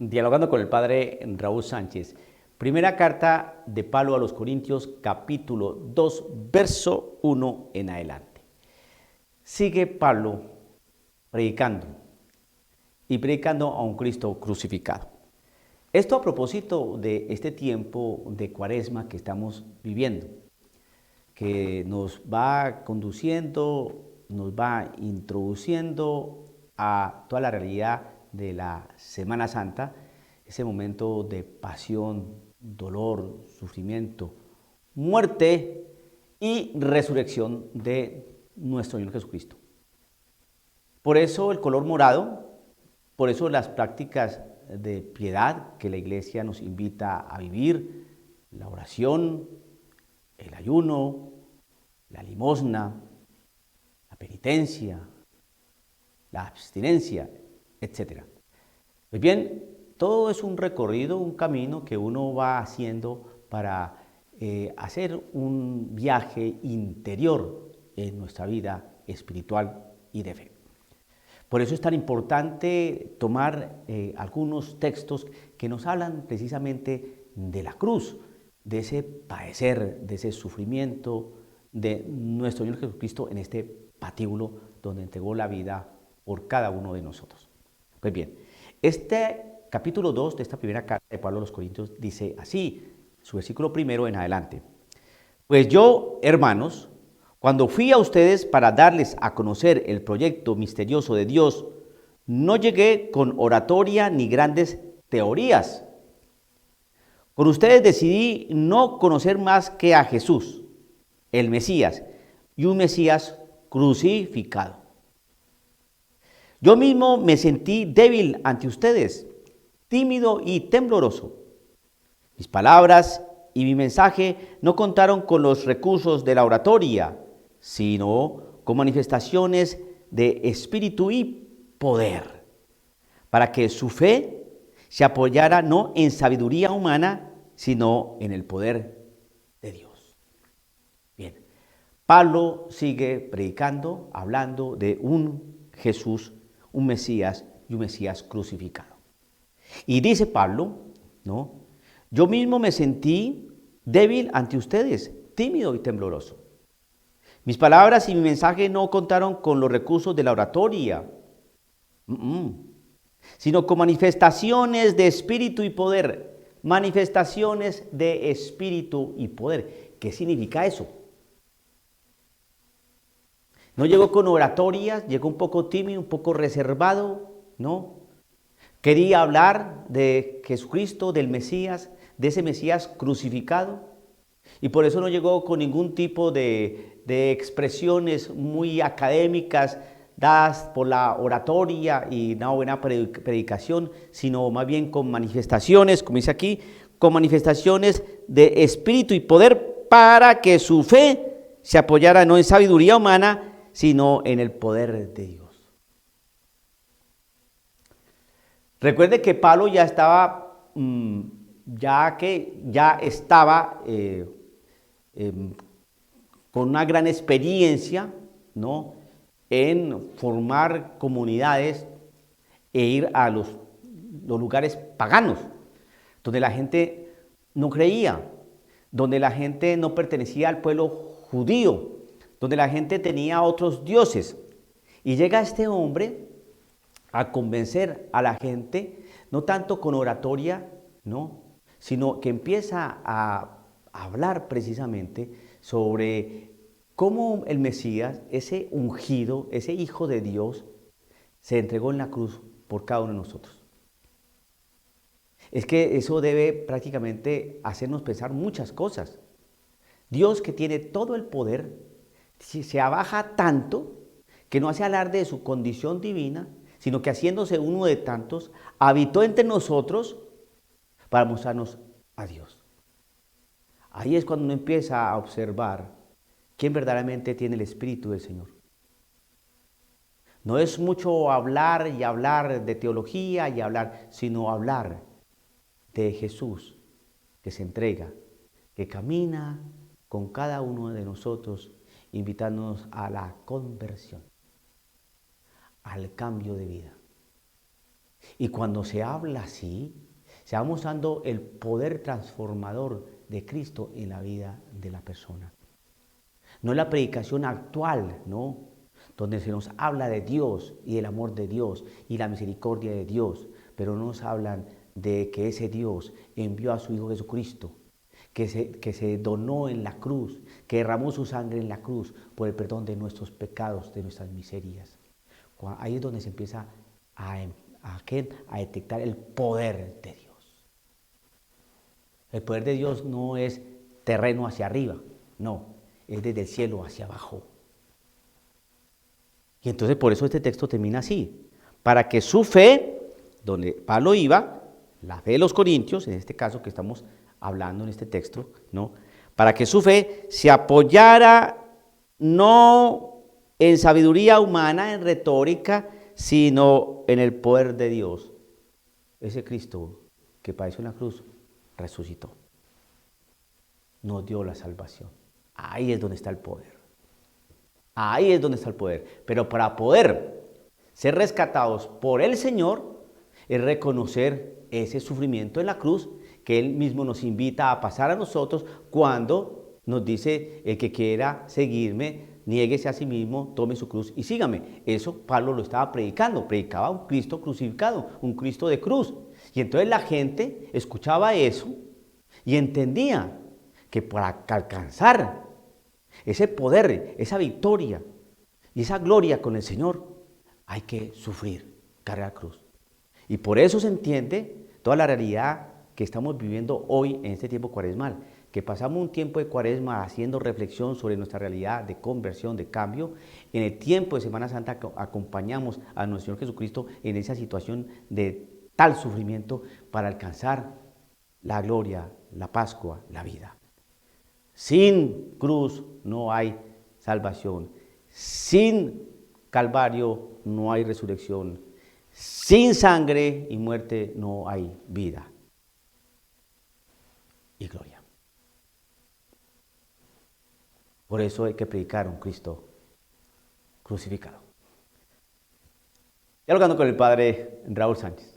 Dialogando con el padre Raúl Sánchez. Primera carta de Pablo a los Corintios, capítulo 2, verso 1 en adelante. Sigue Pablo predicando y predicando a un Cristo crucificado. Esto a propósito de este tiempo de Cuaresma que estamos viviendo, que nos va conduciendo, nos va introduciendo a toda la realidad de la Semana Santa, ese momento de pasión, dolor, sufrimiento, muerte y resurrección de nuestro Señor Jesucristo. Por eso el color morado, por eso las prácticas de piedad que la Iglesia nos invita a vivir, la oración, el ayuno, la limosna, la penitencia, la abstinencia, etc. Pues bien, todo es un recorrido, un camino que uno va haciendo para hacer un viaje interior en nuestra vida espiritual y de fe. Por eso es tan importante tomar algunos textos que nos hablan precisamente de la cruz, de ese padecer, de ese sufrimiento de nuestro Señor Jesucristo en este patíbulo donde entregó la vida por cada uno de nosotros. Pues bien, este capítulo 2 de esta primera carta de Pablo a los Corintios dice así, su versículo primero en adelante. Pues yo, hermanos, cuando fui a ustedes para darles a conocer el proyecto misterioso de Dios, no llegué con oratoria ni grandes teorías. Con ustedes decidí no conocer más que a Jesús, el Mesías, y un Mesías crucificado. Yo mismo me sentí débil ante ustedes, tímido y tembloroso. Mis palabras y mi mensaje no contaron con los recursos de la oratoria, sino con manifestaciones de espíritu y poder, para que su fe se apoyara no en sabiduría humana, sino en el poder de Dios. Bien, Pablo sigue predicando, hablando de un Jesús, un Mesías y un Mesías crucificado. Y dice Pablo, ¿no? Yo mismo me sentí débil ante ustedes, tímido y tembloroso. Mis palabras y mi mensaje no contaron con los recursos de la oratoria, sino con manifestaciones de espíritu y poder. Manifestaciones de espíritu y poder. ¿Qué significa eso? No llegó con oratorias, llegó un poco tímido, un poco reservado, ¿no? Quería hablar de Jesucristo, del Mesías, de ese Mesías crucificado. Y por eso no llegó con ningún tipo de expresiones muy académicas dadas por la oratoria y una buena predicación, sino más bien con manifestaciones, como dice aquí, con manifestaciones de espíritu y poder para que su fe se apoyara no en sabiduría humana, sino en el poder de Dios. Recuerde que Pablo ya estaba, con una gran experiencia, ¿no?, en formar comunidades e ir a los lugares paganos, donde la gente no creía, donde la gente no pertenecía al pueblo judío, donde la gente tenía otros dioses. Y llega este hombre a convencer a la gente, no tanto con oratoria, ¿no?, sino que empieza a hablar precisamente sobre cómo el Mesías, ese ungido, ese Hijo de Dios, se entregó en la cruz por cada uno de nosotros. Es que eso debe prácticamente hacernos pensar muchas cosas. Dios, que tiene todo el poder, se abaja tanto que no hace alarde de su condición divina, sino que haciéndose uno de tantos, habitó entre nosotros para mostrarnos a Dios. Ahí es cuando uno empieza a observar quién verdaderamente tiene el Espíritu del Señor. No es mucho hablar y hablar de teología y hablar, sino hablar de Jesús que se entrega, que camina con cada uno de nosotros, invitándonos a la conversión, al cambio de vida. Y cuando se habla así, se va mostrando el poder transformador de Cristo en la vida de la persona. No es la predicación actual, ¿no? Donde se nos habla de Dios y del amor de Dios y la misericordia de Dios, pero no nos hablan de que ese Dios envió a su Hijo Jesucristo, que se donó en la cruz, que derramó su sangre en la cruz por el perdón de nuestros pecados, de nuestras miserias. Ahí es donde se empieza a detectar el poder de Dios. El poder de Dios no es terreno hacia arriba, no, es desde el cielo hacia abajo. Y entonces por eso este texto termina así, para que su fe, donde Pablo iba, la fe de los corintios, en este caso que estamos hablando en este texto, ¿no? Para que su fe se apoyara no en sabiduría humana, en retórica, sino en el poder de Dios. Ese Cristo que padeció en la cruz, resucitó. Nos dio la salvación. Ahí es donde está el poder. Ahí es donde está el poder. Pero para poder ser rescatados por el Señor, es reconocer ese sufrimiento en la cruz que Él mismo nos invita a pasar a nosotros cuando nos dice: el que quiera seguirme, niéguese a sí mismo, tome su cruz y sígame. Eso Pablo lo estaba predicando, predicaba un Cristo crucificado, un Cristo de cruz. Y entonces la gente escuchaba eso y entendía que para alcanzar ese poder, esa victoria y esa gloria con el Señor, hay que sufrir, cargar cruz. Y por eso se entiende toda la realidad que estamos viviendo hoy en este tiempo cuaresmal, que pasamos un tiempo de cuaresma haciendo reflexión sobre nuestra realidad de conversión, de cambio. En el tiempo de Semana Santa acompañamos a nuestro Señor Jesucristo en esa situación de tal sufrimiento para alcanzar la gloria, la Pascua, la vida. Sin cruz no hay salvación. Sin Calvario no hay resurrección. Sin sangre y muerte no hay vida y gloria. Por eso hay que predicar un Cristo crucificado. Dialogando con el padre Raúl Sánchez.